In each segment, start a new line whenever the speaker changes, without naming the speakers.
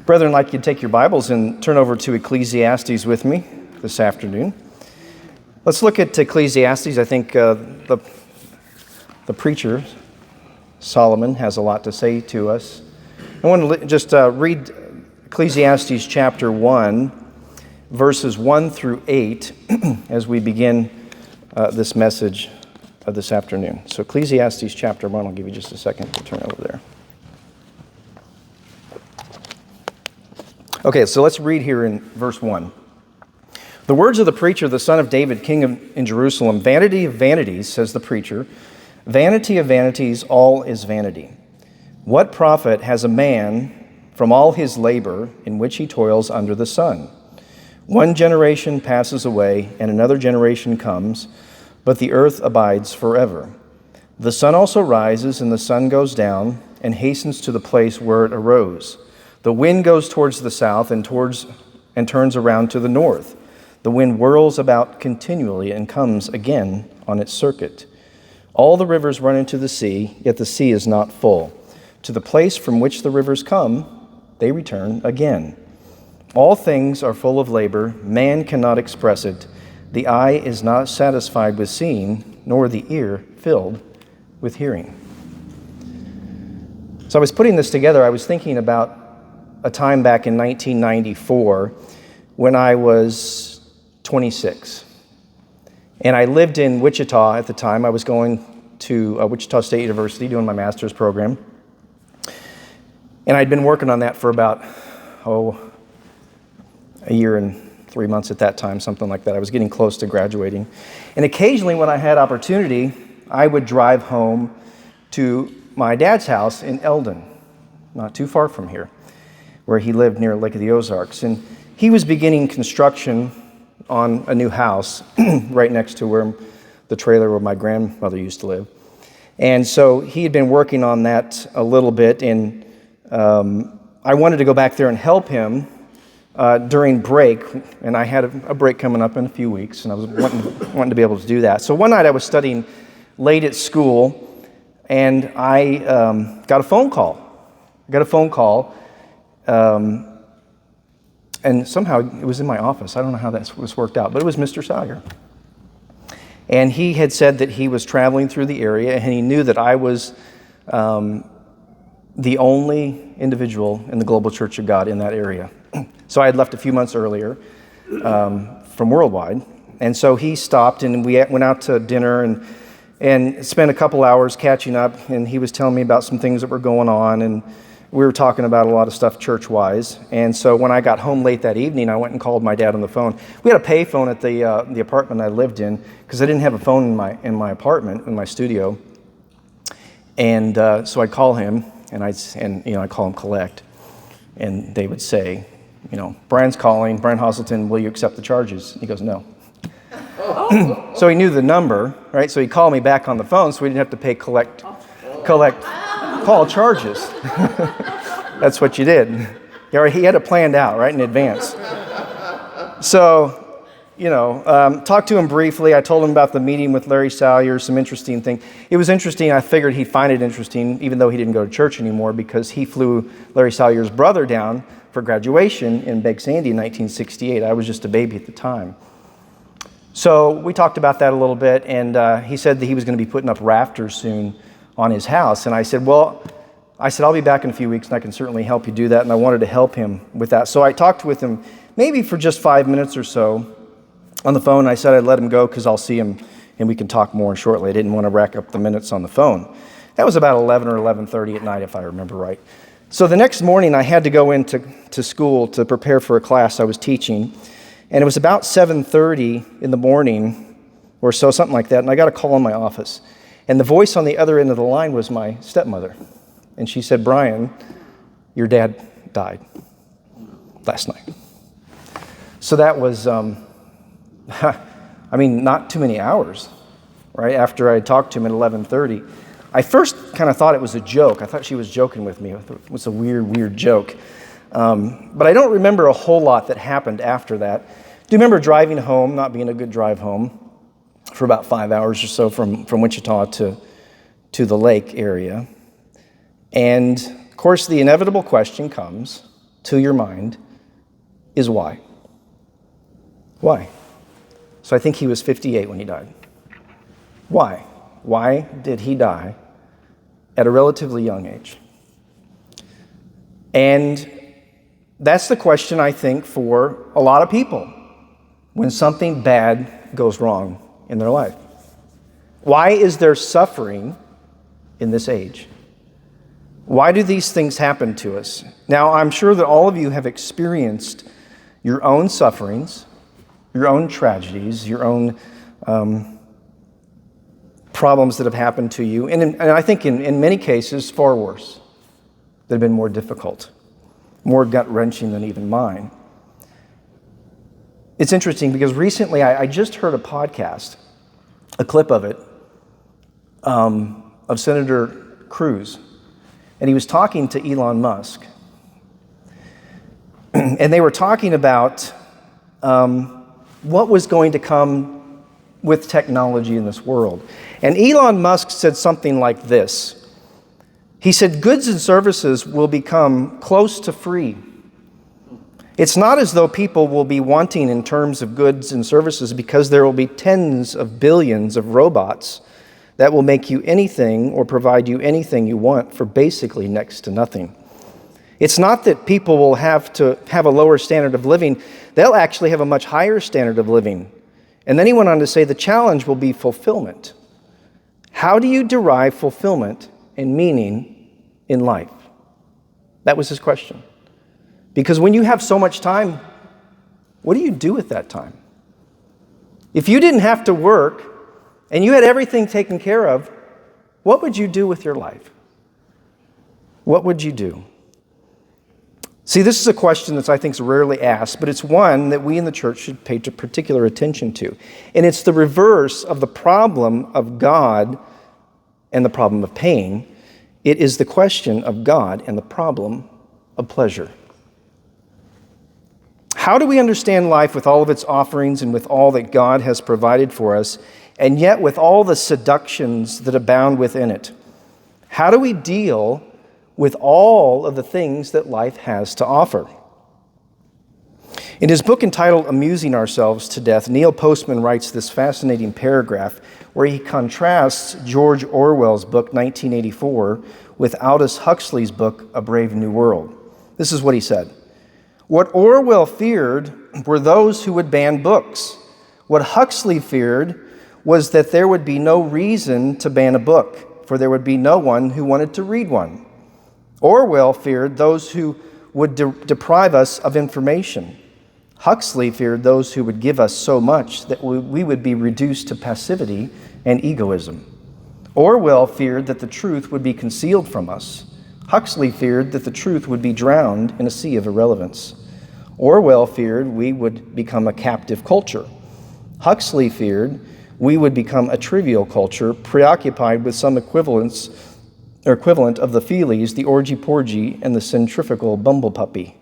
Brethren, I'd like you to take your Bibles and turn over to Ecclesiastes with me this afternoon. Let's look at Ecclesiastes. I think the preacher, Solomon, has a lot to say to us. I want to just read Ecclesiastes chapter 1, verses 1 through 8, as we begin this message of this afternoon. So Ecclesiastes chapter 1, I'll give you just a second to turn over there. Okay, so let's read here in verse 1. The words of the preacher, the son of David, king in Jerusalem. Vanity of vanities, says the preacher. Vanity of vanities, all is vanity. What profit has a man from all his labor in which he toils under the sun? One generation passes away, and another generation comes, but the earth abides forever. The sun also rises, and the sun goes down, and hastens to the place where it arose. The wind goes towards the south and turns around to the north. The wind whirls about continually and comes again on its circuit. All the rivers run into the sea, yet the sea is not full. To the place from which the rivers come, they return again. All things are full of labor. Man cannot express it. The eye is not satisfied with seeing, nor the ear filled with hearing. So I was putting this together. I was thinking about a time back in 1994 when I was 26. And I lived in Wichita at the time. I was going to Wichita State University doing my master's program. And I'd been working on that for about, a year and 3 months at that time, something like that. I was getting close to graduating. And occasionally when I had opportunity, I would drive home to my dad's house in Eldon, not too far from here, where he lived near Lake of the Ozarks. And he was beginning construction on a new house right next to where the trailer where my grandmother used to live. And so he had been working on that a little bit, and I wanted to go back there and help him during break, and I had a break coming up in a few weeks, and I was wanting to be able to do that. So one night I was studying late at school, and I got a phone call. And somehow it was in my office. I don't know how that was worked out, but it was Mr. Sawyer. And he had said that he was traveling through the area, and he knew that I was the only individual in the Global Church of God in that area. So I had left a few months earlier from Worldwide, and so he stopped, and we went out to dinner and spent a couple hours catching up, and he was telling me about some things that were going on, and we were talking about a lot of stuff church-wise. And so when I got home late that evening, I went and called my dad on the phone. We had a pay phone at the apartment I lived in because I didn't have a phone in my apartment, in my studio. And so I'd call him, and I'd call him collect, and they would say, Brian's calling, Brian Hosselton, will you accept the charges? And he goes, no. So he knew the number, right? So he called me back on the phone, so we didn't have to pay call charges. That's what you did. He had it planned out, right, in advance. So, talked to him briefly. I told him about the meeting with Larry Salyer, some interesting thing. It was interesting. I figured he'd find it interesting, even though he didn't go to church anymore, because he flew Larry Salyer's brother down for graduation in Big Sandy in 1968. I was just a baby at the time. So we talked about that a little bit, and he said that he was going to be putting up rafters soon on his house. And I said, I'll be back in a few weeks, and I can certainly help you do that. And I wanted to help him with that. So I talked with him maybe for just 5 minutes or so on the phone. I said I'd let him go because I'll see him and we can talk more shortly. I didn't want to rack up the minutes on the phone. That was about 11 or 11:30 at night, if I remember right. So the next morning, I had to go into school to prepare for a class I was teaching. And it was about 7:30 in the morning or so, something like that. And I got a call in my office. And the voice on the other end of the line was my stepmother. And she said, Brian, your dad died last night. So that was, not too many hours, right, after I talked to him at 11:30. I first kind of thought it was a joke. I thought she was joking with me. It was a weird joke. But I don't remember a whole lot that happened after that. Do you remember driving home, not being a good drive home, for about 5 hours or so from Wichita to the lake area? And, of course, the inevitable question comes, to your mind is why. Why? So I think he was 58 when he died. Why? Why did he die at a relatively young age? And that's the question, I think, for a lot of people when something bad goes wrong in their life. Why is there suffering in this age? Why do these things happen to us? Now, I'm sure that all of you have experienced your own sufferings, your own tragedies, your own problems that have happened to you, and I think in many cases, far worse, that have been more difficult, more gut-wrenching than even mine. It's interesting because recently I just heard a podcast, a clip of it, of Senator Cruz, and he was talking to Elon Musk. And they were talking about what was going to come with technology in this world. And Elon Musk said something like this. He said, goods and services will become close to free. It's not as though people will be wanting in terms of goods and services because there will be tens of billions of robots that will make you anything or provide you anything you want for basically next to nothing. It's not that people will have to have a lower standard of living. They'll actually have a much higher standard of living. And then he went on to say the challenge will be fulfillment. How do you derive fulfillment and meaning in life? That was his question. Because when you have so much time, what do you do with that time? If you didn't have to work and you had everything taken care of, what would you do with your life? What would you do? See, this is a question that I think is rarely asked, but it's one that we in the church should pay particular attention to. And it's the reverse of the problem of God and the problem of pain. It is the question of God and the problem of pleasure. How do we understand life with all of its offerings and with all that God has provided for us, and yet with all the seductions that abound within it? How do we deal with all of the things that life has to offer? In his book entitled Amusing Ourselves to Death, Neil Postman writes this fascinating paragraph where he contrasts George Orwell's book 1984 with Aldous Huxley's book A Brave New World. This is what he said. What Orwell feared were those who would ban books. What Huxley feared was that there would be no reason to ban a book, for there would be no one who wanted to read one. Orwell feared those who would deprive us of information. Huxley feared those who would give us so much that we would be reduced to passivity and egoism. Orwell feared that the truth would be concealed from us. Huxley feared that the truth would be drowned in a sea of irrelevance. Orwell feared we would become a captive culture. Huxley feared we would become a trivial culture preoccupied with some equivalent of the Feelies, the orgy-porgy, and the centrifugal bumblepuppy.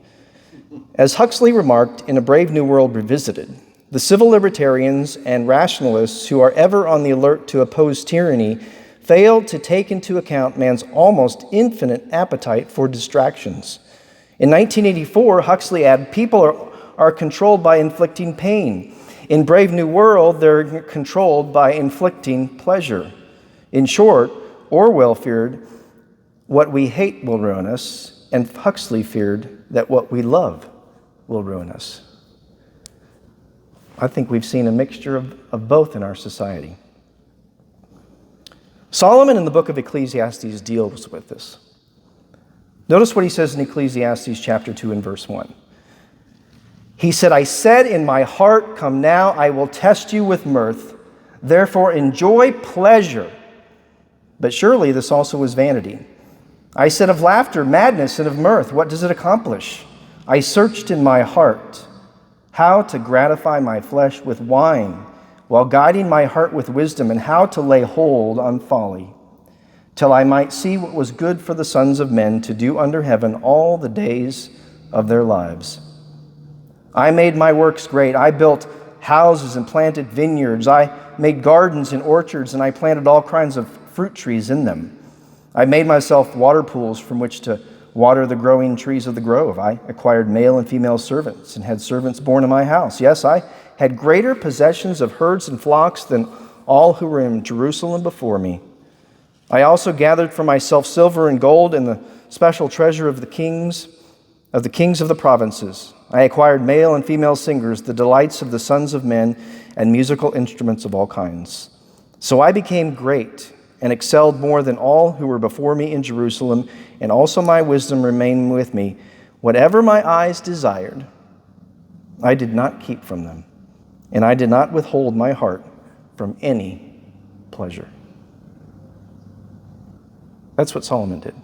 As Huxley remarked in A Brave New World Revisited, the civil libertarians and rationalists who are ever on the alert to oppose tyranny failed to take into account man's almost infinite appetite for distractions. In 1984, Huxley added, people are controlled by inflicting pain. In Brave New World, they're controlled by inflicting pleasure. In short, Orwell feared what we hate will ruin us, and Huxley feared that what we love will ruin us. I think we've seen a mixture of both in our society. Solomon in the book of Ecclesiastes deals with this. Notice what he says in Ecclesiastes chapter 2 and verse 1. He said, I said in my heart, come now, I will test you with mirth. Therefore enjoy pleasure. But surely this also is vanity. I said of laughter, madness, and of mirth, what does it accomplish? I searched in my heart how to gratify my flesh with wine, while guiding my heart with wisdom, and how to lay hold on folly, till I might see what was good for the sons of men to do under heaven all the days of their lives. I made my works great. I built houses and planted vineyards. I made gardens and orchards, and I planted all kinds of fruit trees in them. I made myself water pools from which to water the growing trees of the grove. I acquired male and female servants and had servants born in my house. Yes, I had greater possessions of herds and flocks than all who were in Jerusalem before me. I also gathered for myself silver and gold and the special treasure of the kings of the provinces. I acquired male and female singers, the delights of the sons of men, and musical instruments of all kinds. So I became great and excelled more than all who were before me in Jerusalem, and also my wisdom remained with me. Whatever my eyes desired, I did not keep from them, and I did not withhold my heart from any pleasure. That's what Solomon did.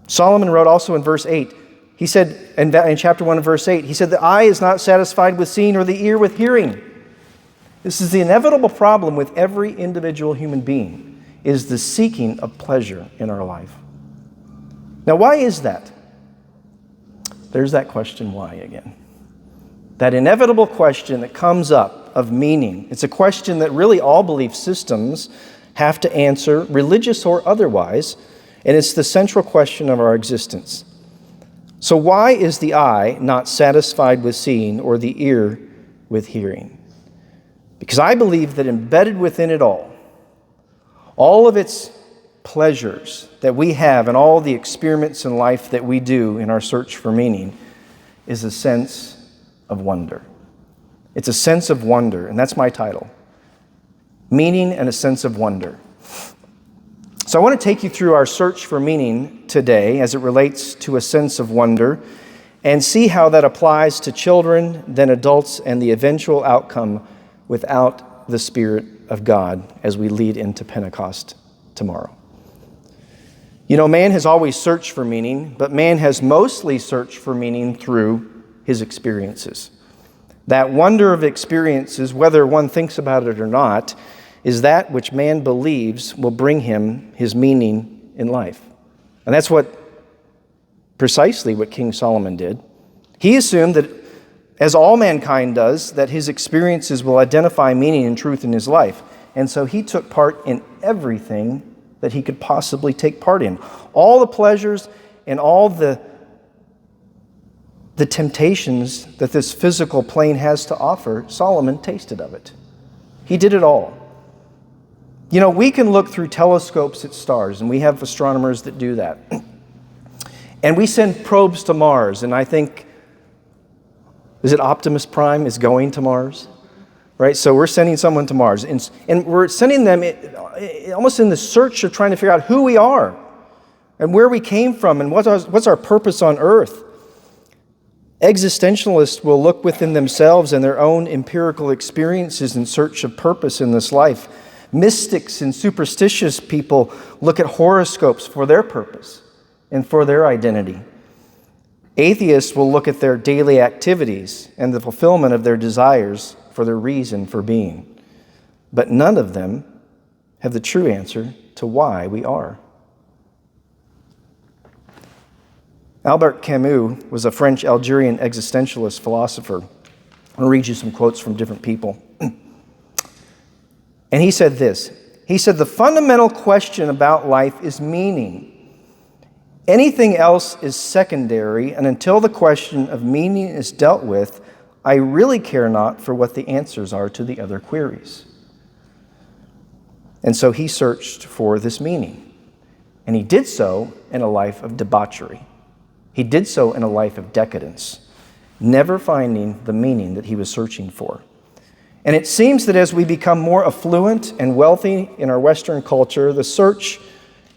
Solomon wrote also in verse 8, he said, in chapter 1 verse 8, he said, the eye is not satisfied with seeing or the ear with hearing. This is the inevitable problem with every individual human being, is the seeking of pleasure in our life. Now, why is that? There's that question, why, again. That inevitable question that comes up of meaning. It's a question that really all belief systems have to answer, religious or otherwise, and it's the central question of our existence. So why is the eye not satisfied with seeing or the ear with hearing? Because I believe that embedded within it all of its pleasures that we have and all the experiments in life that we do in our search for meaning is a sense of wonder. It's a sense of wonder, and that's my title. Meaning and a sense of wonder. So I want to take you through our search for meaning today as it relates to a sense of wonder and see how that applies to children, then adults, and the eventual outcome without the Spirit of God as we lead into Pentecost tomorrow. You know, man has always searched for meaning, but man has mostly searched for meaning through his experiences. That wonder of experiences, whether one thinks about it or not, is that which man believes will bring him his meaning in life. And that's precisely what King Solomon did. He assumed that, as all mankind does, that his experiences will identify meaning and truth in his life. And so he took part in everything that he could possibly take part in. All the pleasures and all the temptations that this physical plane has to offer, Solomon tasted of it. He did it all. You know, we can look through telescopes at stars, and we have astronomers that do that. And we send probes to Mars, and I think, is it Optimus Prime is going to Mars? Right? So we're sending someone to Mars, and we're sending them almost in the search of trying to figure out who we are and where we came from and what's our purpose on earth. Existentialists will look within themselves and their own empirical experiences in search of purpose in this life. Mystics and superstitious people look at horoscopes for their purpose and for their identity. Atheists will look at their daily activities and the fulfillment of their desires for their reason for being. But none of them have the true answer to why we are. Albert Camus was a French Algerian existentialist philosopher. I'm going to read you some quotes from different people. And he said this. He said, the fundamental question about life is meaning. Anything else is secondary, and until the question of meaning is dealt with, I really care not for what the answers are to the other queries. And so he searched for this meaning. And he did so in a life of debauchery. He did so in a life of decadence, never finding the meaning that he was searching for. And it seems that as we become more affluent and wealthy in our Western culture, the search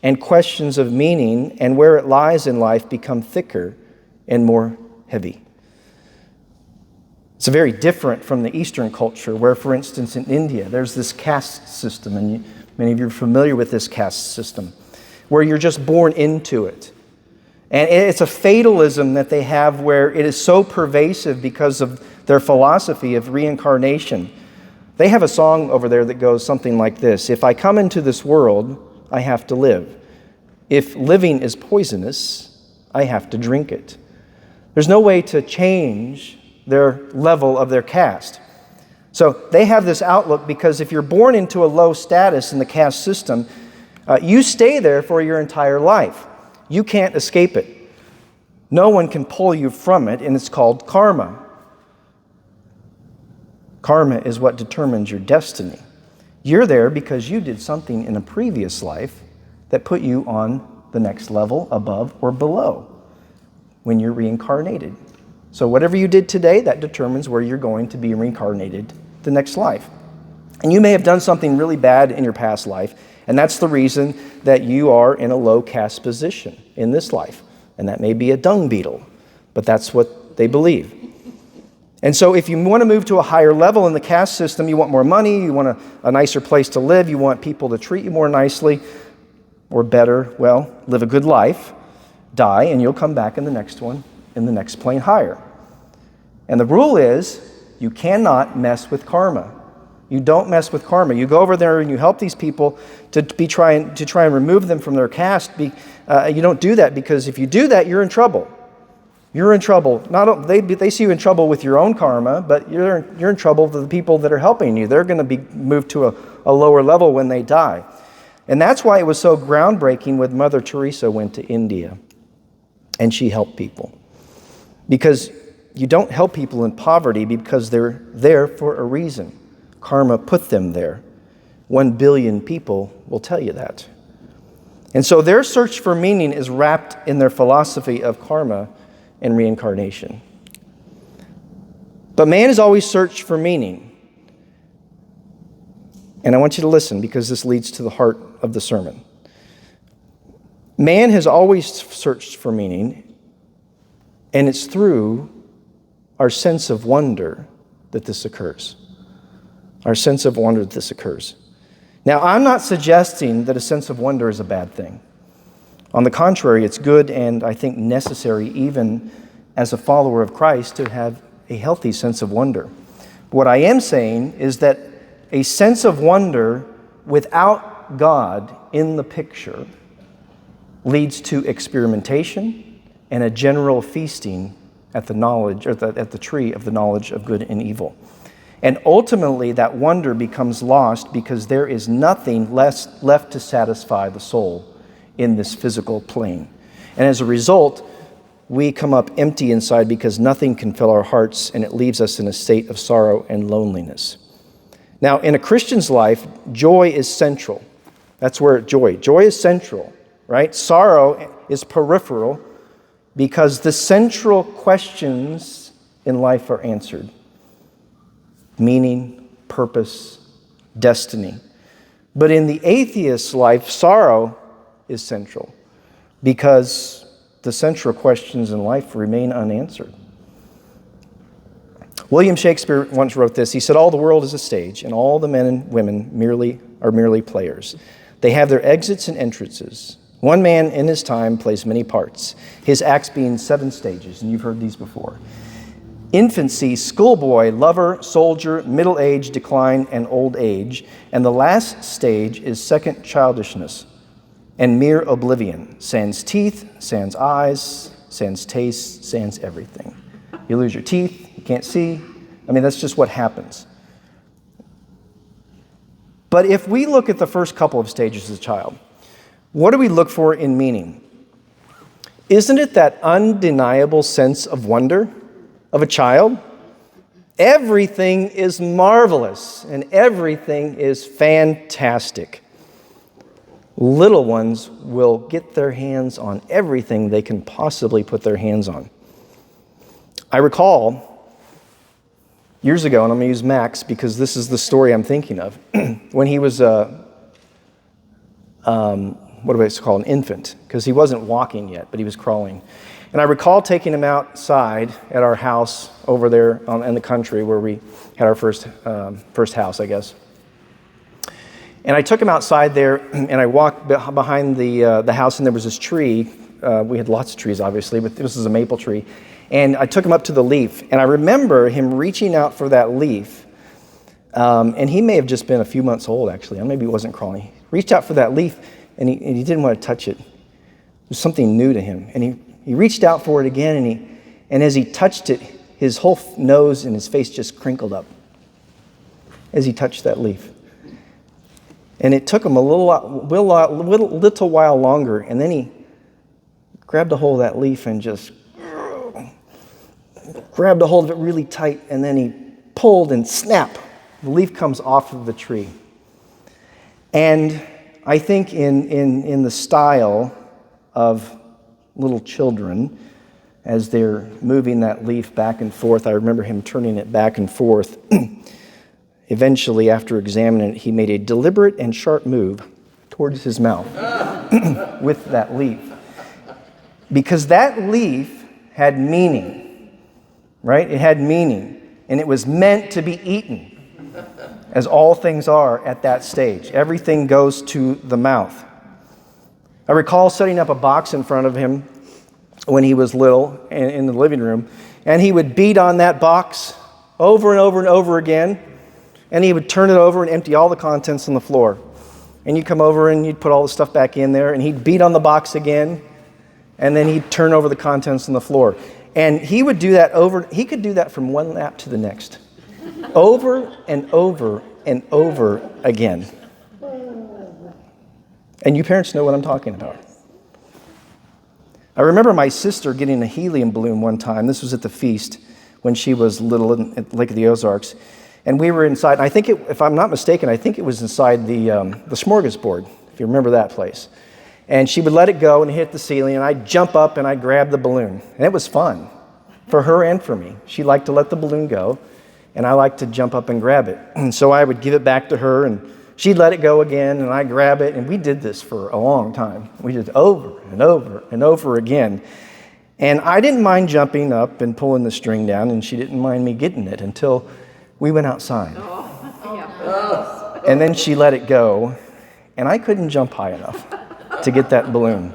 and questions of meaning and where it lies in life become thicker and more heavy. It's very different from the Eastern culture where, for instance, in India, there's this caste system, and many of you are familiar with this caste system, where you're just born into it. And it's a fatalism that they have where it is so pervasive because of their philosophy of reincarnation. They have a song over there that goes something like this: if I come into this world, I have to live. If living is poisonous, I have to drink it. There's no way to change their level of their caste. So they have this outlook because if you're born into a low status in the caste system, You stay there for your entire life. You can't escape it. No one can pull you from it, and it's called karma. Karma is what determines your destiny. You're there because you did something in a previous life that put you on the next level, above or below, when you're reincarnated. So whatever you did today, that determines where you're going to be reincarnated the next life. And you may have done something really bad in your past life, and that's the reason that you are in a low caste position in this life. And that may be a dung beetle, but that's what they believe. And so if you want to move to a higher level in the caste system, you want more money, you want a nicer place to live, you want people to treat you more nicely or better, well, live a good life, die, and you'll come back in the next one, in the next plane higher. And the rule is, you cannot mess with karma. You don't mess with karma. You go over there and you help these people to try and remove them from their caste. You don't do that, because if you do that, you're in trouble. You're in trouble. They see you in trouble with your own karma, but you're in trouble with the people that are helping you. They're going to be moved to a lower level when they die. And that's why it was so groundbreaking when Mother Teresa went to India and she helped people. Because you don't help people in poverty because they're there for a reason. Karma put them there. 1 billion people will tell you that. And so their search for meaning is wrapped in their philosophy of karma and reincarnation. But man has always searched for meaning. And I want you to listen, because this leads to the heart of the sermon. Man has always searched for meaning, and it's through our sense of wonder that this occurs. Our sense of wonder that this occurs. Now, I'm not suggesting that a sense of wonder is a bad thing. On the contrary, it's good and I think necessary, even as a follower of Christ, to have a healthy sense of wonder. What I am saying is that a sense of wonder without God in the picture leads to experimentation and a general feasting at the knowledge, or at the tree of the knowledge of good and evil. And ultimately, that wonder becomes lost because there is nothing left to satisfy the soul in this physical plane. And as a result, we come up empty inside because nothing can fill our hearts, and it leaves us in a state of sorrow and loneliness. Now, in a Christian's life, joy is central. That's where joy is central, right? Sorrow is peripheral because the central questions in life are answered. Meaning, purpose, destiny. But in the atheist's life, sorrow is central because the central questions in life remain unanswered. William Shakespeare once wrote this. He said, "All the world is a stage, and all the men and women are merely players. They have their exits and entrances. One man in his time plays many parts, his acts being 7 stages," and you've heard these before. Infancy, schoolboy, lover, soldier, middle age, decline, and old age. And the last stage is second childishness and mere oblivion. Sans teeth, sans eyes, sans taste, sans everything. You lose your teeth, you can't see. I mean, that's just what happens. But if we look at the first couple of stages as a child, what do we look for in meaning? Isn't it that undeniable sense of wonder of a child? Everything is marvelous and everything is fantastic. Little ones will get their hands on everything they can possibly put their hands on. I recall years ago, and I'm going to use Max because this is the story I'm thinking of, when he was an infant, because he wasn't walking yet, but he was crawling. And I recall taking him outside at our house over there in the country where we had our first house, I guess. And I took him outside there, and I walked behind the house, and there was this tree. We had lots of trees, obviously, but this is a maple tree. And I took him up to the leaf, and I remember him reaching out for that leaf. And he may have just been a few months old, actually. Or maybe he wasn't crawling. He reached out for that leaf, and he didn't want to touch it. It was something new to him. And he reached out for it again, and as he touched it, his whole nose and his face just crinkled up as he touched that leaf. And it took him a little while longer, and then he grabbed a hold of that leaf and just grabbed a hold of it really tight, and then he pulled and snap, the leaf comes off of the tree. And I think in the style of little children, as they're moving that leaf back and forth, I remember him turning it back and forth. Eventually, after examining it, he made a deliberate and sharp move towards his mouth with that leaf. Because that leaf had meaning, right? It had meaning, and it was meant to be eaten, as all things are at that stage. Everything goes to the mouth. I recall setting up a box in front of him when he was little in the living room, and he would beat on that box over and over and over again, and he would turn it over and empty all the contents on the floor. And you'd come over and you'd put all the stuff back in there, and he'd beat on the box again, and then he'd turn over the contents on the floor. And he would do that he could do that from one lap to the next, over and over and over again. And you parents know what I'm talking about. I remember my sister getting a helium balloon one time. This was at the feast when she was little at Lake of the Ozarks. And we were inside. I think, if I'm not mistaken, I think it was inside the smorgasbord, if you remember that place. And she would let it go and hit the ceiling, and I'd jump up and I'd grab the balloon. And it was fun for her and for me. She liked to let the balloon go, and I liked to jump up and grab it. And so I would give it back to her, and she'd let it go again, and I'd grab it. And we did this for a long time. We did over and over and over again. And I didn't mind jumping up and pulling the string down, and she didn't mind me getting it until we went outside. And then she let it go, and I couldn't jump high enough to get that balloon.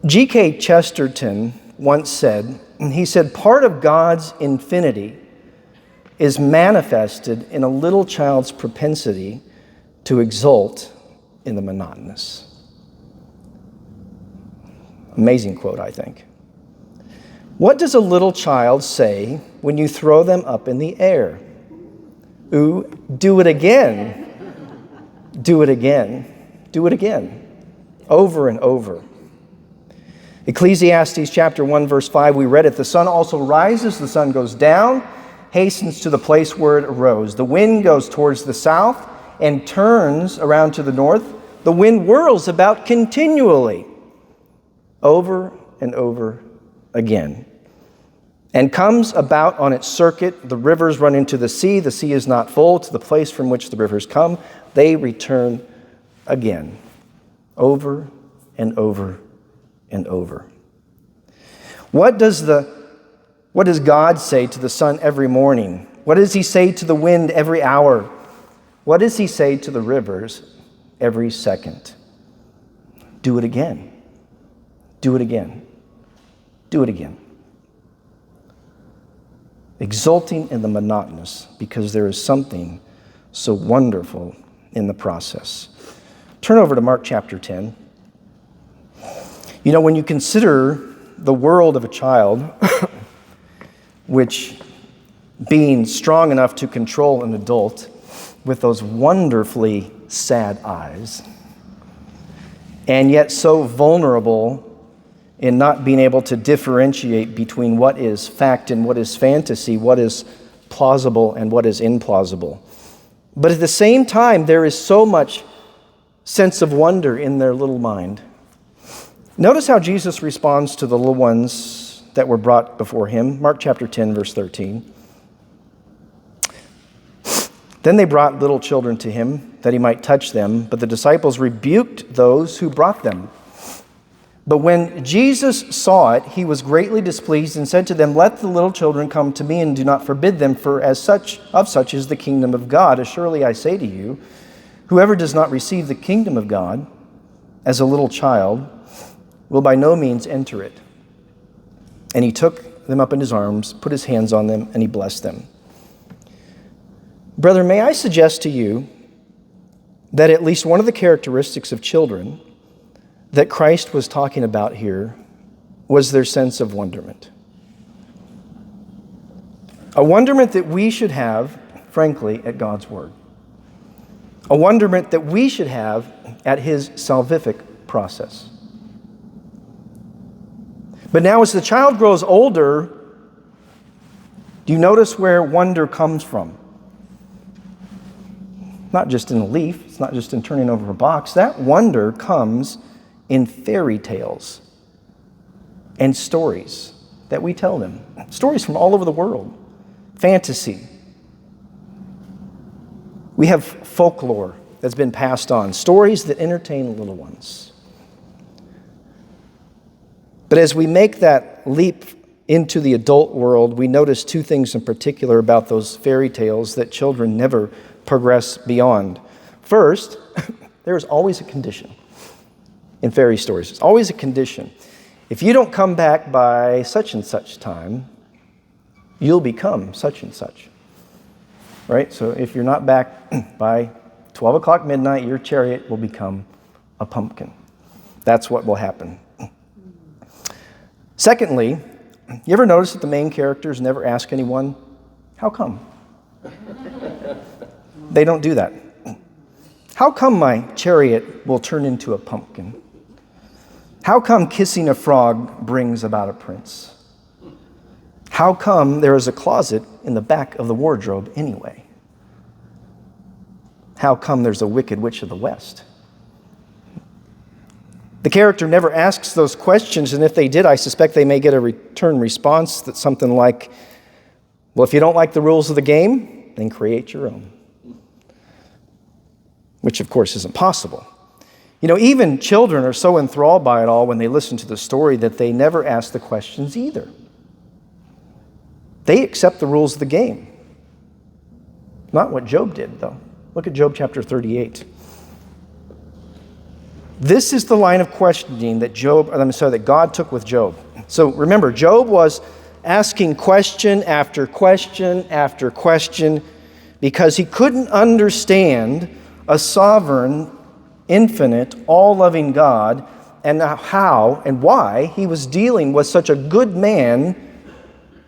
G.K. Chesterton once said, he said, part of God's infinity is manifested in a little child's propensity to exult in the monotonous. Amazing quote, I think. What does a little child say when you throw them up in the air? Ooh, do it again. Do it again. Do it again. Over and over. Ecclesiastes chapter 1, verse 5, we read it. The sun also rises, the sun goes down, hastens to the place where it arose. The wind goes towards the south and turns around to the north. The wind whirls about continually, over and over again, and comes about on its circuit. The rivers run into the sea is not full. To the place from which the rivers come, they return again, over and over and over. What does God say to the sun every morning? What does he say to the wind every hour? What does he say to the rivers every second? Do it again. Do it again. Do it again. Exulting in the monotonous, because there is something so wonderful in the process. Turn over to Mark chapter 10. You know, when you consider the world of a child, which being strong enough to control an adult with those wonderfully sad eyes, and yet so vulnerable in not being able to differentiate between what is fact and what is fantasy, what is plausible and what is implausible. But at the same time, there is so much sense of wonder in their little mind. Notice how Jesus responds to the little ones that were brought before him. Mark chapter 10, verse 13. Then they brought little children to him, that he might touch them, but the disciples rebuked those who brought them. But when Jesus saw it, he was greatly displeased and said to them, let the little children come to me, and do not forbid them, for of such is the kingdom of God. Surely I say to you, whoever does not receive the kingdom of God as a little child will by no means enter it. And he took them up in his arms, put his hands on them, and he blessed them. Brother, may I suggest to you that at least one of the characteristics of children that Christ was talking about here was their sense of wonderment. A wonderment that we should have frankly, at God's word. A wonderment that we should have at his salvific process. But now as the child grows older, do you notice where wonder comes from? Not just in a leaf, it's not just in turning over a box. That wonder comes in fairy tales and stories that we tell them. Stories from all over the world. Fantasy. We have folklore that's been passed on. Stories that entertain little ones. But as we make that leap into the adult world, we notice two things in particular about those fairy tales that children never progress beyond. First, there is always a condition in fairy stories. It's always a condition. If you don't come back by such and such time, you'll become such and such. Right? So if you're not back by 12 o'clock midnight, your chariot will become a pumpkin. That's what will happen. Secondly, you ever notice that the main characters never ask anyone, how come? They don't do that. How come my chariot will turn into a pumpkin? How come kissing a frog brings about a prince? How come there is a closet in the back of the wardrobe anyway? How come there's a wicked witch of the West? The character never asks those questions, and if they did, I suspect they may get a return response that's something like, well, if you don't like the rules of the game, then create your own. Which, of course, isn't possible. You know, even children are so enthralled by it all when they listen to the story that they never ask the questions either. They accept the rules of the game. Not what Job did, though. Look at Job chapter 38. This is the line of questioning that that God took with Job. So remember, Job was asking question after question after question because he couldn't understand a sovereign, infinite, all-loving God and how and why he was dealing with such a good man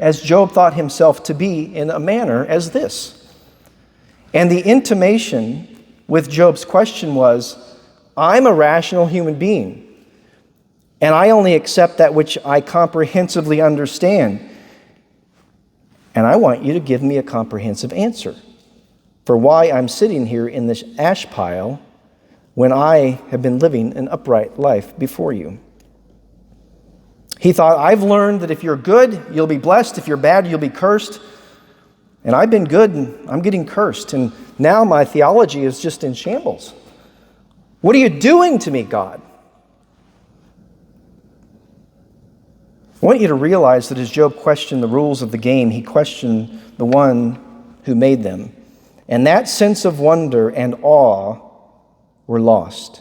as Job thought himself to be in a manner as this. And the intimation with Job's question was, I'm a rational human being, and I only accept that which I comprehensively understand. And I want you to give me a comprehensive answer for why I'm sitting here in this ash pile when I have been living an upright life before you. He thought, I've learned that if you're good, you'll be blessed. If you're bad, you'll be cursed. And I've been good, and I'm getting cursed. And now my theology is just in shambles. What are you doing to me, God? I want you to realize that as Job questioned the rules of the game, he questioned the one who made them. And that sense of wonder and awe were lost.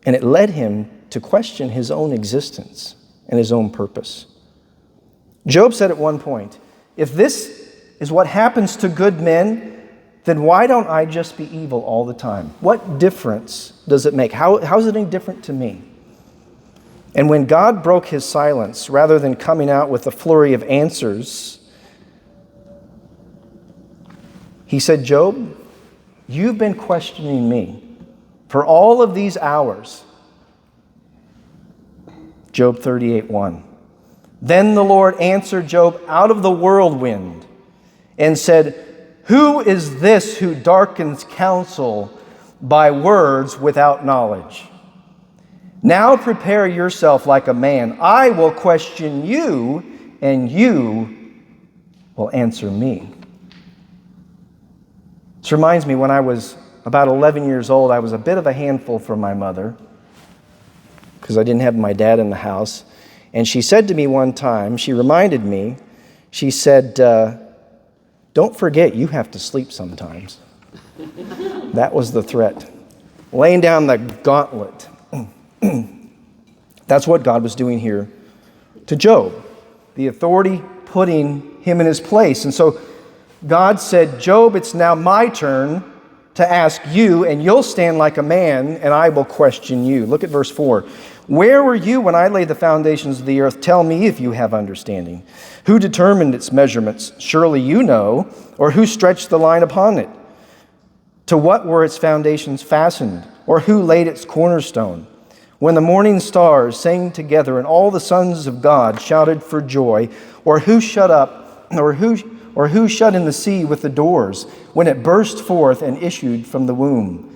And it led him to question his own existence and his own purpose. Job said at one point, if this is what happens to good men, then why don't I just be evil all the time? What difference does it make? How is it any different to me? And when God broke his silence, rather than coming out with a flurry of answers, he said, Job, you've been questioning me for all of these hours. Job 38:1. Then the Lord answered Job out of the whirlwind and said, who is this who darkens counsel by words without knowledge? Now prepare yourself like a man. I will question you, and you will answer me. This reminds me when I was about 11 years old, I was a bit of a handful for my mother because I didn't have my dad in the house. And she said to me one time, she reminded me, she said, don't forget, you have to sleep sometimes. That was the threat. Laying down the gauntlet. That's what God was doing here to Job. The authority putting him in his place. And so God said, Job, it's now my turn to ask you, and you'll stand like a man, and I will question you. Look at verse 4. Where were you when I laid the foundations of the earth? Tell me if you have understanding. Who determined its measurements? Surely you know. Or who stretched the line upon it? To what were its foundations fastened? Or who laid its cornerstone? When the morning stars sang together and all the sons of God shouted for joy, or who shut in the sea with the doors when it burst forth and issued from the womb?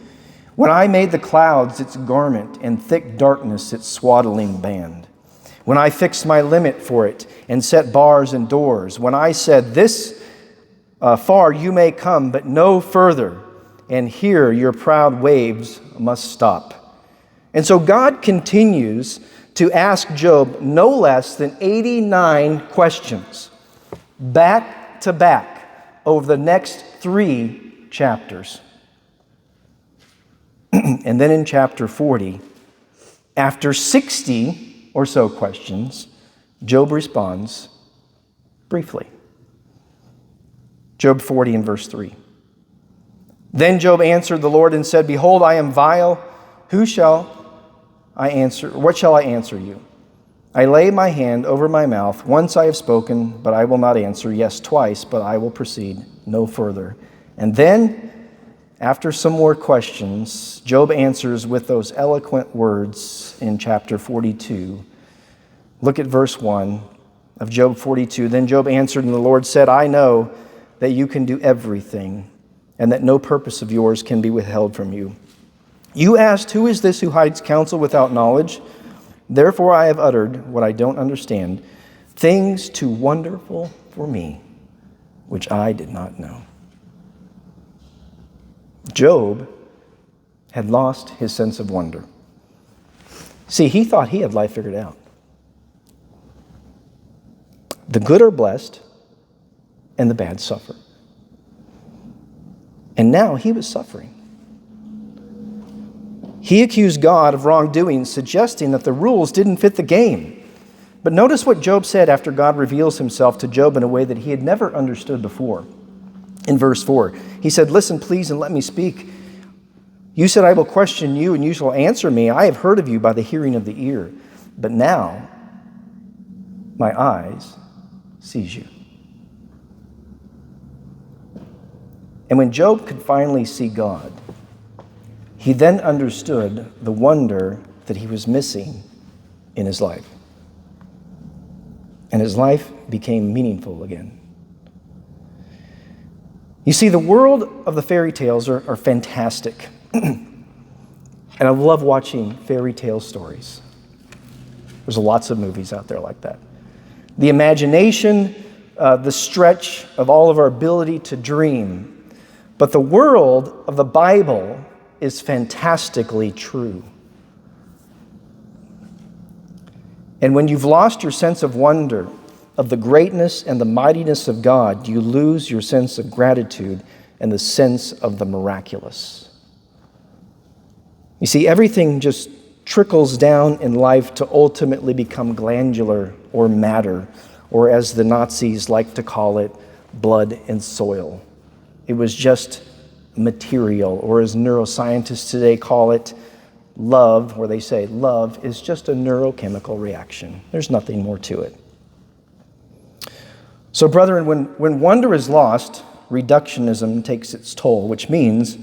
When I made the clouds its garment and thick darkness its swaddling band. When I fixed my limit for it and set bars and doors. When I said, this far you may come, but no further, and here your proud waves must stop. And so God continues to ask Job no less than 89 questions, back to back, over the next 3 chapters. And then in chapter 40, after 60 or so questions, Job responds briefly. Job 40 and verse 3. Then Job answered the Lord and said, behold, I am vile. What shall I answer you? I lay my hand over my mouth. Once I have spoken, but I will not answer. Yes, twice, but I will proceed no further. And then, after some more questions, Job answers with those eloquent words in chapter 42. Look at verse 1 of Job 42. Then Job answered, and the Lord said, I know that you can do everything, and that no purpose of yours can be withheld from you. You asked, who is this who hides counsel without knowledge? Therefore I have uttered what I don't understand, things too wonderful for me, which I did not know. Job had lost his sense of wonder. See, he thought he had life figured out. The good are blessed, and the bad suffer. And now he was suffering. He accused God of wrongdoing, suggesting that the rules didn't fit the game. But notice what Job said after God reveals himself to Job in a way that he had never understood before. In verse 4, he said, listen, please, and let me speak. You said, I will question you, and you shall answer me. I have heard of you by the hearing of the ear. But now my eyes sees you. And when Job could finally see God, he then understood the wonder that he was missing in his life. And his life became meaningful again. You see, the world of the fairy tales are fantastic. And I love watching fairy tale stories. There's lots of movies out there like that. The imagination, the stretch of all of our ability to dream. But the world of the Bible is fantastically true. And when you've lost your sense of wonder, of the greatness and the mightiness of God, you lose your sense of gratitude and the sense of the miraculous. You see, everything just trickles down in life to ultimately become glandular or matter, or as the Nazis like to call it, blood and soil. It was just material, or as neuroscientists today call it, love, where they say love is just a neurochemical reaction. There's nothing more to it. So, brethren, when wonder is lost, reductionism takes its toll, which means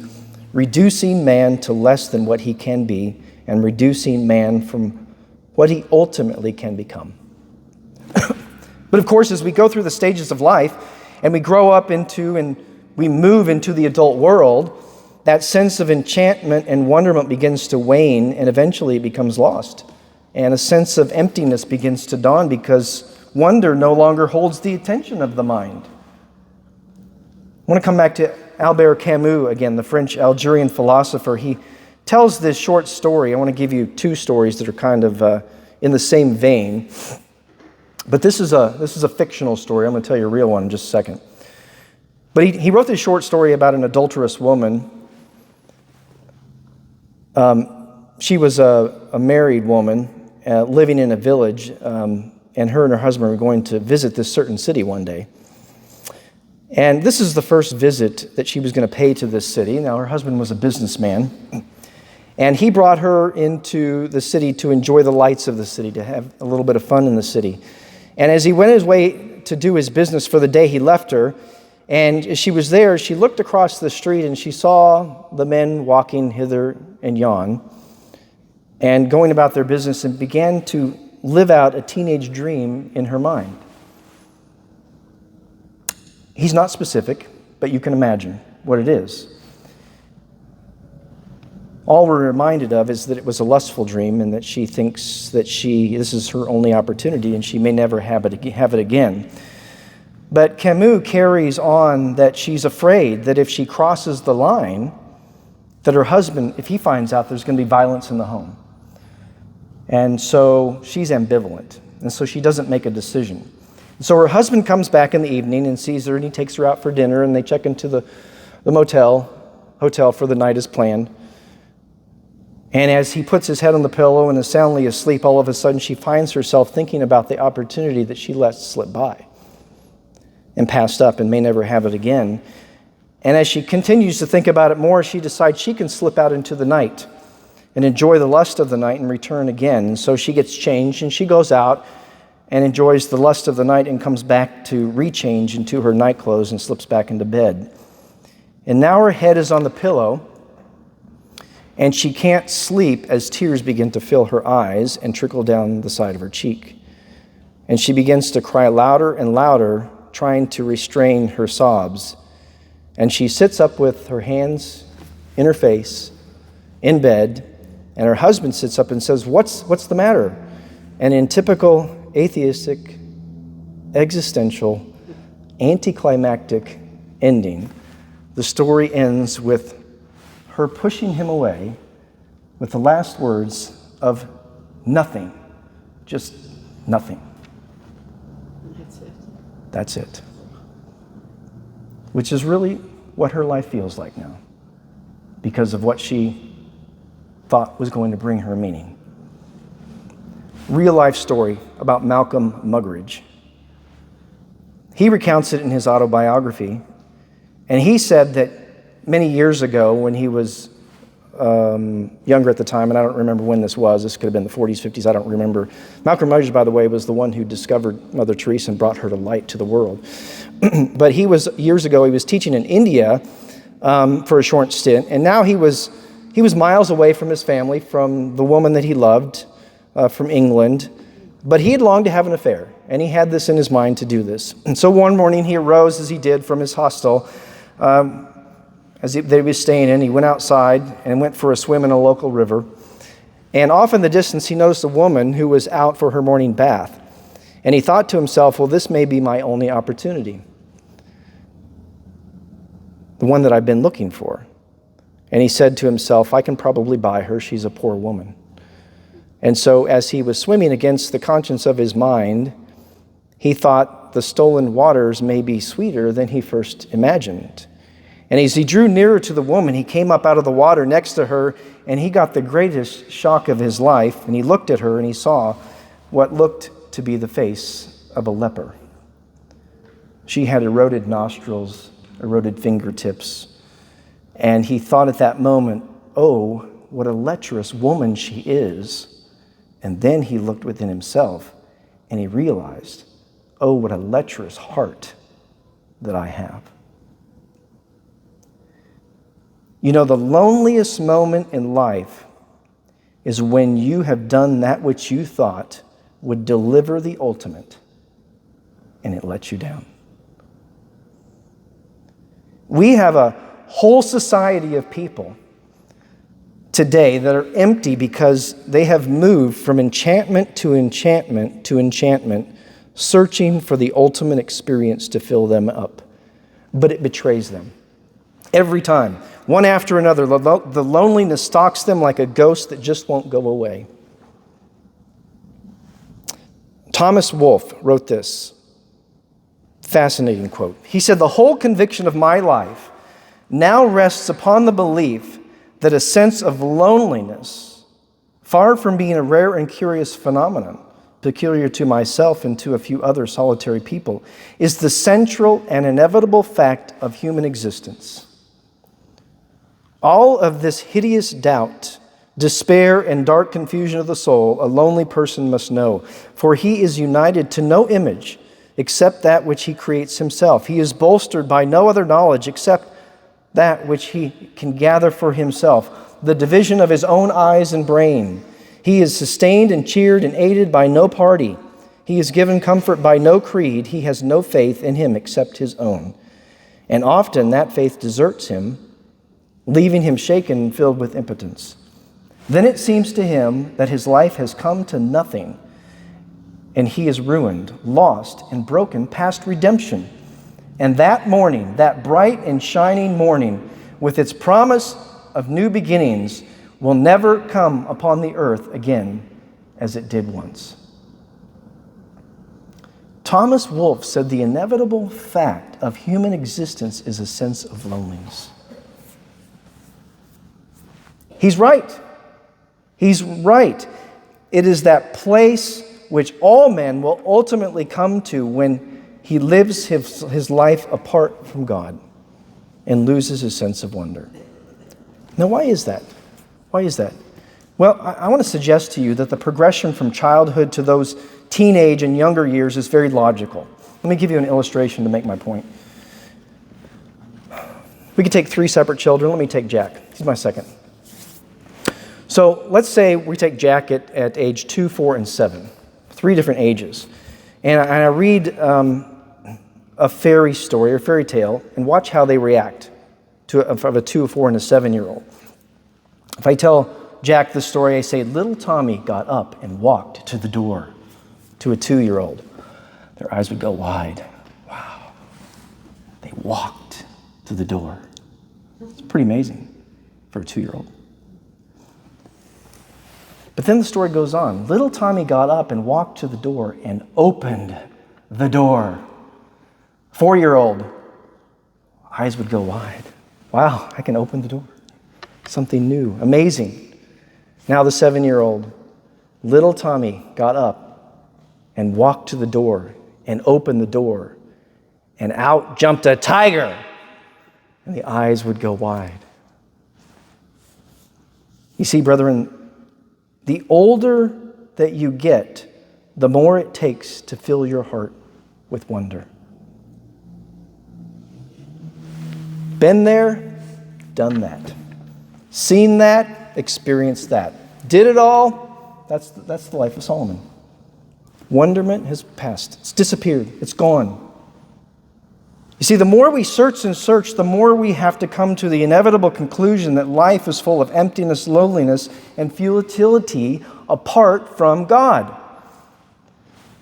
reducing man to less than what he can be and reducing man from what he ultimately can become. But of course, as we go through the stages of life and we grow up into and we move into the adult world, that sense of enchantment and wonderment begins to wane and eventually it becomes lost. And a sense of emptiness begins to dawn because wonder no longer holds the attention of the mind. I want to come back to Albert Camus again, the French Algerian philosopher. He tells this short story. I want to give you 2 stories that are kind of in the same vein. But this is a fictional story. I'm going to tell you a real one in just a second. But he wrote this short story about an adulterous woman. She was a married woman living in a village, and her husband were going to visit this certain city one day. And this is the first visit that she was going to pay to this city. Now, her husband was a businessman, and he brought her into the city to enjoy the lights of the city, to have a little bit of fun in the city. And as he went his way to do his business for the day, he left her. And as she was there, she looked across the street and she saw the men walking hither and yon and going about their business, and began to live out a teenage dream in her mind. He's not specific, but you can imagine what it is. All we're reminded of is that it was a lustful dream, and that she thinks that this is her only opportunity and she may never have it again. But Camus carries on that she's afraid that if she crosses the line, that her husband, if he finds out, there's going to be violence in the home. And so she's ambivalent, and so she doesn't make a decision. So her husband comes back in the evening and sees her, and he takes her out for dinner, and they check into the hotel for the night as planned. And as he puts his head on the pillow and is soundly asleep, all of a sudden she finds herself thinking about the opportunity that she let slip by and passed up and may never have it again. And as she continues to think about it more, she decides she can slip out into the night and enjoy the lust of the night and return again. And so she gets changed, and she goes out and enjoys the lust of the night and comes back to rechange into her night clothes and slips back into bed. And now her head is on the pillow, and she can't sleep as tears begin to fill her eyes and trickle down the side of her cheek. And she begins to cry louder and louder, trying to restrain her sobs. And she sits up with her hands in her face, in bed, and her husband sits up and says, What's the matter? And in typical atheistic, existential, anticlimactic ending, the story ends with her pushing him away with the last words of nothing, just nothing. That's it. Which is really what her life feels like now, because of what she thought was going to bring her meaning. Real life story about Malcolm Muggeridge. He recounts it in his autobiography, and he said that many years ago, when he was younger at the time, and I don't remember when this was, this could have been the 40s, 50s, I don't remember. Malcolm Muggeridge, by the way, was the one who discovered Mother Teresa and brought her to light to the world. But years ago, he was teaching in India for a short stint, and now he was miles away from his family, from the woman that he loved, from England, but he had longed to have an affair, and he had this in his mind to do this. And so one morning he arose, as he did, from his hostel, that he was staying in. He went outside and went for a swim in a local river. And off in the distance, he noticed a woman who was out for her morning bath. And he thought to himself, well, this may be my only opportunity, the one that I've been looking for. And he said to himself, I can probably buy her. She's a poor woman. And so as he was swimming against the conscience of his mind, he thought the stolen waters may be sweeter than he first imagined. And as he drew nearer to the woman, he came up out of the water next to her, and he got the greatest shock of his life. And he looked at her, and he saw what looked to be the face of a leper. She had eroded nostrils, eroded fingertips. And he thought at that moment, oh, what a lecherous woman she is. And then he looked within himself, and he realized, oh, what a lecherous heart that I have. You know, the loneliest moment in life is when you have done that which you thought would deliver the ultimate, and it lets you down. We have a whole society of people today that are empty because they have moved from enchantment to enchantment to enchantment, searching for the ultimate experience to fill them up. But it betrays them. Every time, one after another, the loneliness stalks them like a ghost that just won't go away. Thomas Wolfe wrote this fascinating quote. He said, the whole conviction of my life now rests upon the belief that a sense of loneliness, far from being a rare and curious phenomenon, peculiar to myself and to a few other solitary people, is the central and inevitable fact of human existence. All of this hideous doubt, despair, and dark confusion of the soul, a lonely person must know, for he is united to no image except that which he creates himself. He is bolstered by no other knowledge except that which he can gather for himself, the division of his own eyes and brain. He is sustained and cheered and aided by no party. He is given comfort by no creed. He has no faith in him except his own. And often that faith deserts him, leaving him shaken and filled with impotence. Then it seems to him that his life has come to nothing, and he is ruined, lost, and broken past redemption. And that morning, that bright and shining morning, with its promise of new beginnings, will never come upon the earth again as it did once. Thomas Wolfe said the inevitable fact of human existence is a sense of loneliness. He's right. He's right. It is that place which all men will ultimately come to when he lives his life apart from God and loses his sense of wonder. Now, why is that? Why is that? Well, I want to suggest to you that the progression from childhood to those teenage and younger years is very logical. Let me give you an illustration to make my point. We could take 3 separate children. Let me take Jack. He's my second. So let's say we take Jack at age 2, 4, and 7. 3 different ages. And I read a fairy story or fairy tale and watch how they react of a 2, 4, and a 7-year-old. If I tell Jack the story, I say, little Tommy got up and walked to the door. To a 2-year-old, their eyes would go wide. Wow. They walked to the door. It's pretty amazing for a 2-year-old. But then the story goes on. Little Tommy got up and walked to the door and opened the door. 4-year-old, eyes would go wide. Wow, I can open the door. Something new, amazing. Now the 7-year-old, little Tommy got up and walked to the door and opened the door, and out jumped a tiger, and the eyes would go wide. You see, brethren, the older that you get, the more it takes to fill your heart with wonder. Been there, done that. Seen that, experienced that. Did it all, that's the life of Solomon. Wonderment has passed. It's disappeared. It's gone. You see, the more we search and search, the more we have to come to the inevitable conclusion that life is full of emptiness, loneliness, and futility apart from God.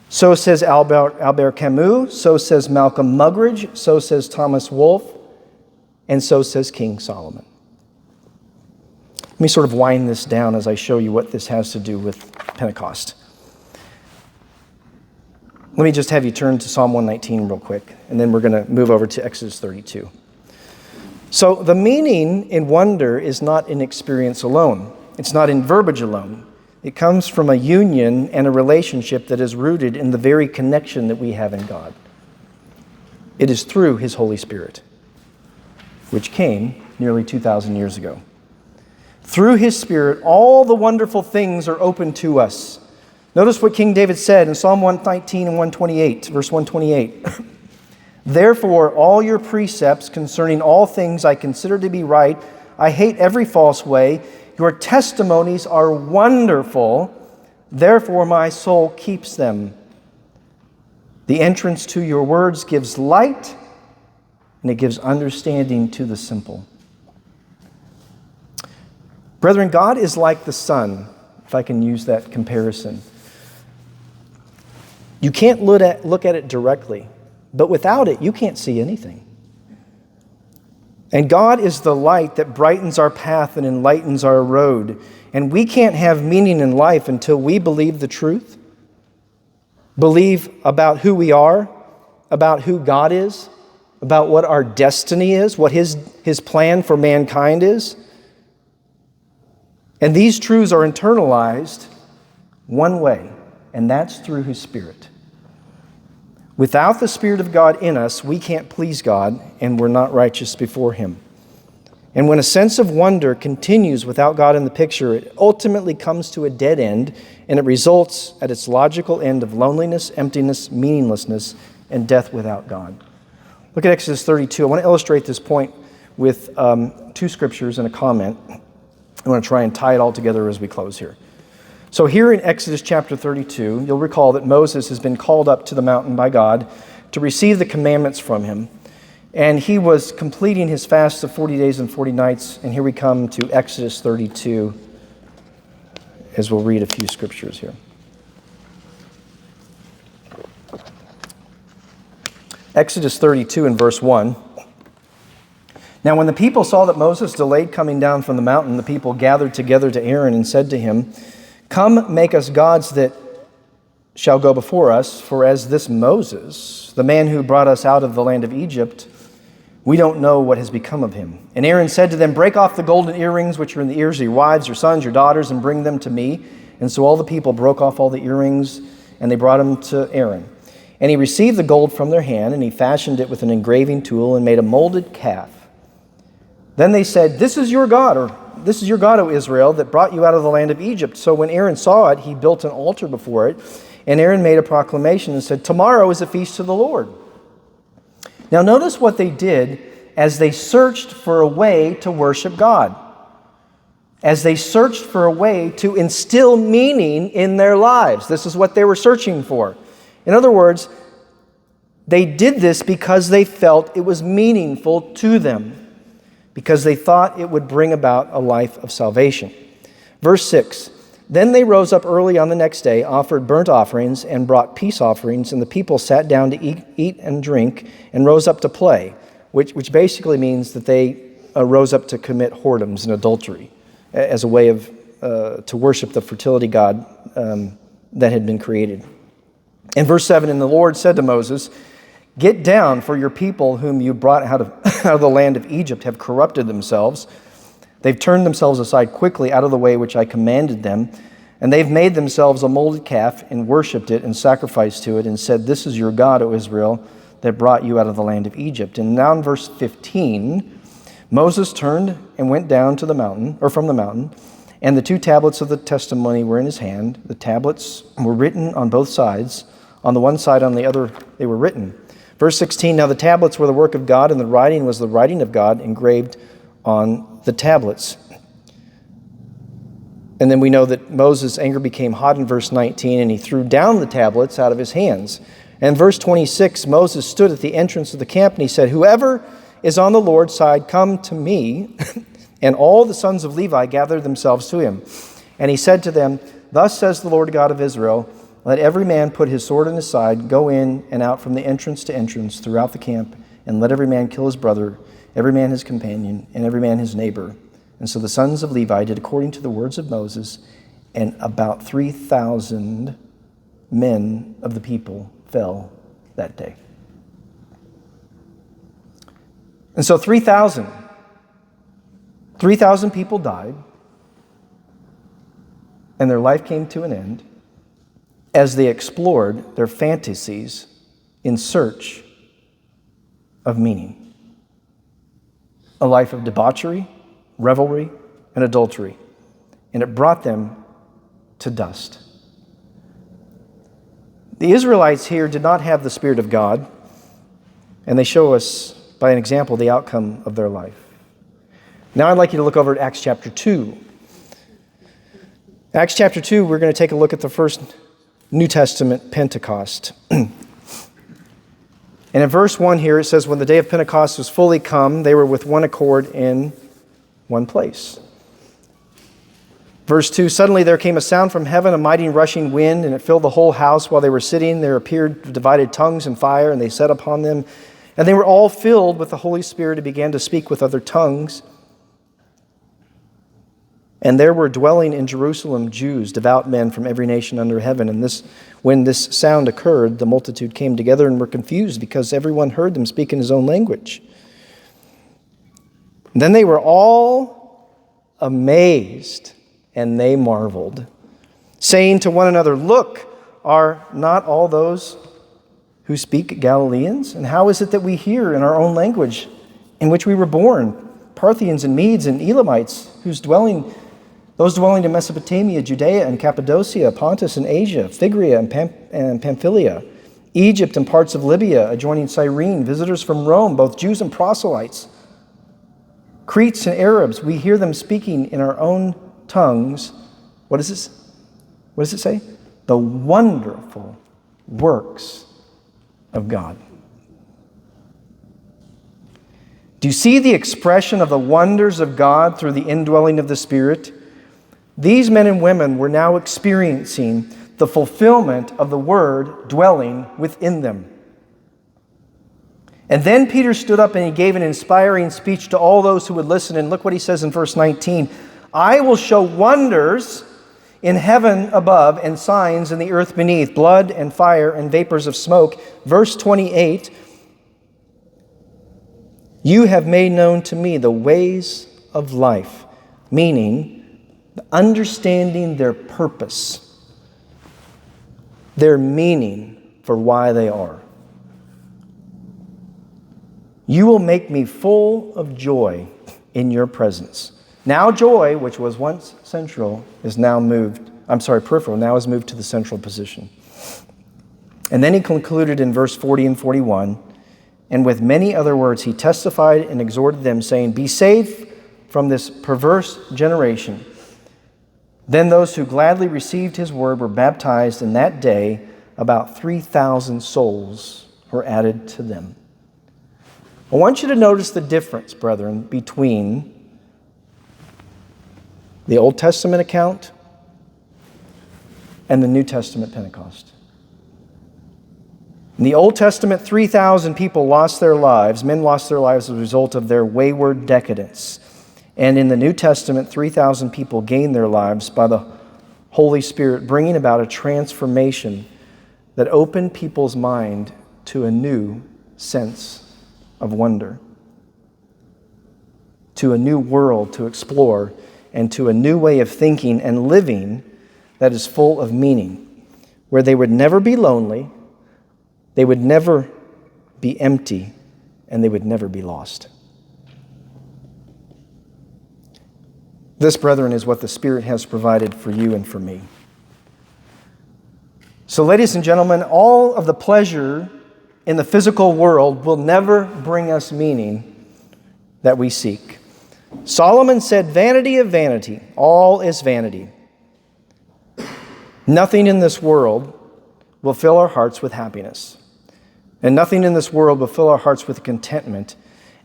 So says Albert Camus, so says Malcolm Muggeridge, so says Thomas Wolfe, and so says King Solomon. Let me sort of wind this down as I show you what this has to do with Pentecost. Let me just have you turn to Psalm 119 real quick, and then we're going to move over to Exodus 32. So the meaning in wonder is not in experience alone. It's not in verbiage alone. It comes from a union and a relationship that is rooted in the very connection that we have in God. It is through His Holy Spirit, which came nearly 2,000 years ago. Through His Spirit, all the wonderful things are open to us. Notice what King David said in Psalm 119 and 128, verse 128. Therefore, all your precepts concerning all things I consider to be right. I hate every false way. Your testimonies are wonderful. Therefore, my soul keeps them. The entrance to your words gives light, and it gives understanding to the simple. Brethren, God is like the sun, if I can use that comparison. You can't look at it directly, but without it, you can't see anything. And God is the light that brightens our path and enlightens our road. And we can't have meaning in life until we believe the truth, believe about who we are, about who God is, about what our destiny is, what His plan for mankind is. And these truths are internalized one way, and that's through His Spirit. Without the Spirit of God in us, we can't please God, and we're not righteous before Him. And when a sense of wonder continues without God in the picture, it ultimately comes to a dead end, and it results at its logical end of loneliness, emptiness, meaninglessness, and death without God. Look at Exodus 32. I want to illustrate this point with two scriptures and a comment. I want to try and tie it all together as we close here. So here in Exodus chapter 32, you'll recall that Moses has been called up to the mountain by God to receive the commandments from Him. And he was completing his fast of 40 days and 40 nights. And here we come to Exodus 32, as we'll read a few scriptures here. Exodus 32 and verse 1. Now when the people saw that Moses delayed coming down from the mountain, the people gathered together to Aaron and said to him, "Come, make us gods that shall go before us, for as this Moses, the man who brought us out of the land of Egypt, we don't know what has become of him." And Aaron said to them, "Break off the golden earrings which are in the ears of your wives, your sons, your daughters, and bring them to me." And so all the people broke off all the earrings, and they brought them to Aaron. And he received the gold from their hand, and he fashioned it with an engraving tool and made a molded calf. Then they said, "This is your God, or this is your God, O Israel, that brought you out of the land of Egypt." So when Aaron saw it, he built an altar before it. And Aaron made a proclamation and said, "Tomorrow is a feast to the Lord." Now notice what they did as they searched for a way to worship God. As they searched for a way to instill meaning in their lives. This is what they were searching for. In other words, they did this because they felt it was meaningful to them. Because they thought it would bring about a life of salvation. Verse 6, "Then they rose up early on the next day, offered burnt offerings, and brought peace offerings, and the people sat down to eat and drink, and rose up to play," which basically means that they rose up to commit whoredoms and adultery as a way of to worship the fertility god that had been created. In verse 7, "And the Lord said to Moses, 'Get down, for your people whom you brought out of the land of Egypt have corrupted themselves. They've turned themselves aside quickly out of the way which I commanded them, and they've made themselves a molded calf and worshipped it and sacrificed to it and said, "This is your God, O Israel, that brought you out of the land of Egypt." And now in verse 15, Moses turned and went down to the mountain, or from the mountain, and the two tablets of the testimony were in his hand. The tablets were written on both sides. On the one side, on the other, they were written. Verse 16, "Now the tablets were the work of God, and the writing was the writing of God engraved on the tablets." And then we know that Moses' anger became hot in verse 19, and he threw down the tablets out of his hands. And verse 26, Moses stood at the entrance of the camp, and he said, "Whoever is on the Lord's side, come to me." And all the sons of Levi gathered themselves to him. And he said to them, "Thus says the Lord God of Israel, let every man put his sword in his side, go in and out from the entrance to entrance throughout the camp, and let every man kill his brother, every man his companion, and every man his neighbor." And so the sons of Levi did according to the words of Moses, and about 3,000 men of the people fell that day. And so 3,000 people died, and their life came to an end as they explored their fantasies in search of meaning. A life of debauchery, revelry, and adultery. And it brought them to dust. The Israelites here did not have the Spirit of God, and they show us by an example the outcome of their life. Now I'd like you to look over at Acts chapter 2. Acts chapter 2, we're going to take a look at the first New Testament Pentecost. And in verse 1 here it says, "When the day of Pentecost was fully come, they were with one accord in one place." Verse 2, "Suddenly there came a sound from heaven, a mighty rushing wind, and it filled the whole house while they were sitting. There appeared divided tongues and fire, and they sat upon them. And they were all filled with the Holy Spirit and began to speak with other tongues. And there were dwelling in Jerusalem Jews, devout men from every nation under heaven. And when this sound occurred, the multitude came together and were confused because everyone heard them speak in his own language. And then they were all amazed, and they marveled, saying to one another, 'Look, are not all those who speak Galileans? And how is it that we hear in our own language in which we were born, Parthians and Medes and Elamites, those dwelling in Mesopotamia, Judea and Cappadocia, Pontus and Asia, Phrygia and Pamphylia, Egypt and parts of Libya adjoining Cyrene, visitors from Rome, both Jews and proselytes, Cretes and Arabs, we hear them speaking in our own tongues. What does it say? The wonderful works of God. Do you see the expression of the wonders of God through the indwelling of the Spirit? These men and women were now experiencing the fulfillment of the Word dwelling within them. And then Peter stood up and he gave an inspiring speech to all those who would listen. And look what he says in verse 19. I will show wonders in heaven above and signs in the earth beneath, blood and fire and vapors of smoke. Verse 28, you have made known to me the ways of life, meaning understanding their purpose, their meaning for why they are. You will make me full of joy in your presence. Now joy, which was once central, is now peripheral, now is moved to the central position. And then he concluded in verse 40 and 41, and with many other words he testified and exhorted them, saying, be saved from this perverse generation. Then those who gladly received his word were baptized, and that day about 3,000 souls were added to them. I want you to notice the difference, brethren, between the Old Testament account and the New Testament Pentecost. In the Old Testament, 3,000 people lost their lives. Men lost their lives as a result of their wayward decadence. And in the New Testament, 3,000 people gained their lives by the Holy Spirit, bringing about a transformation that opened people's mind to a new sense of wonder, to a new world to explore, and to a new way of thinking and living that is full of meaning, where they would never be lonely, they would never be empty, and they would never be lost. This, brethren, is what the Spirit has provided for you and for me. So, ladies and gentlemen, all of the pleasure in the physical world will never bring us meaning that we seek. Solomon said, vanity of vanity, all is vanity. Nothing in this world will fill our hearts with happiness. And nothing in this world will fill our hearts with contentment.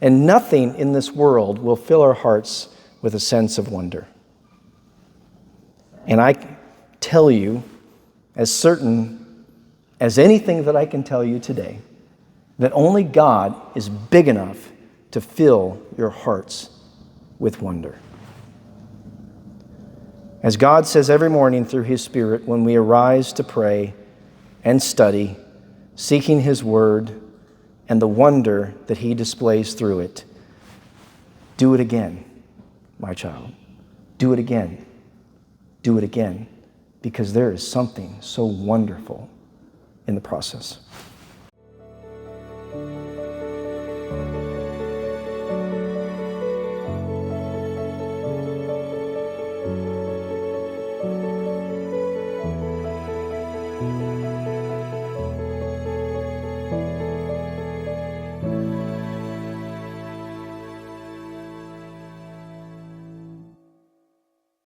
And nothing in this world will fill our hearts with a sense of wonder. And I tell you, as certain as anything that I can tell you today, that only God is big enough to fill your hearts with wonder. As God says every morning through His Spirit, when we arise to pray and study, seeking His Word and the wonder that He displays through it, do it again, my child. Do it again. Do it again, because there is something so wonderful in the process.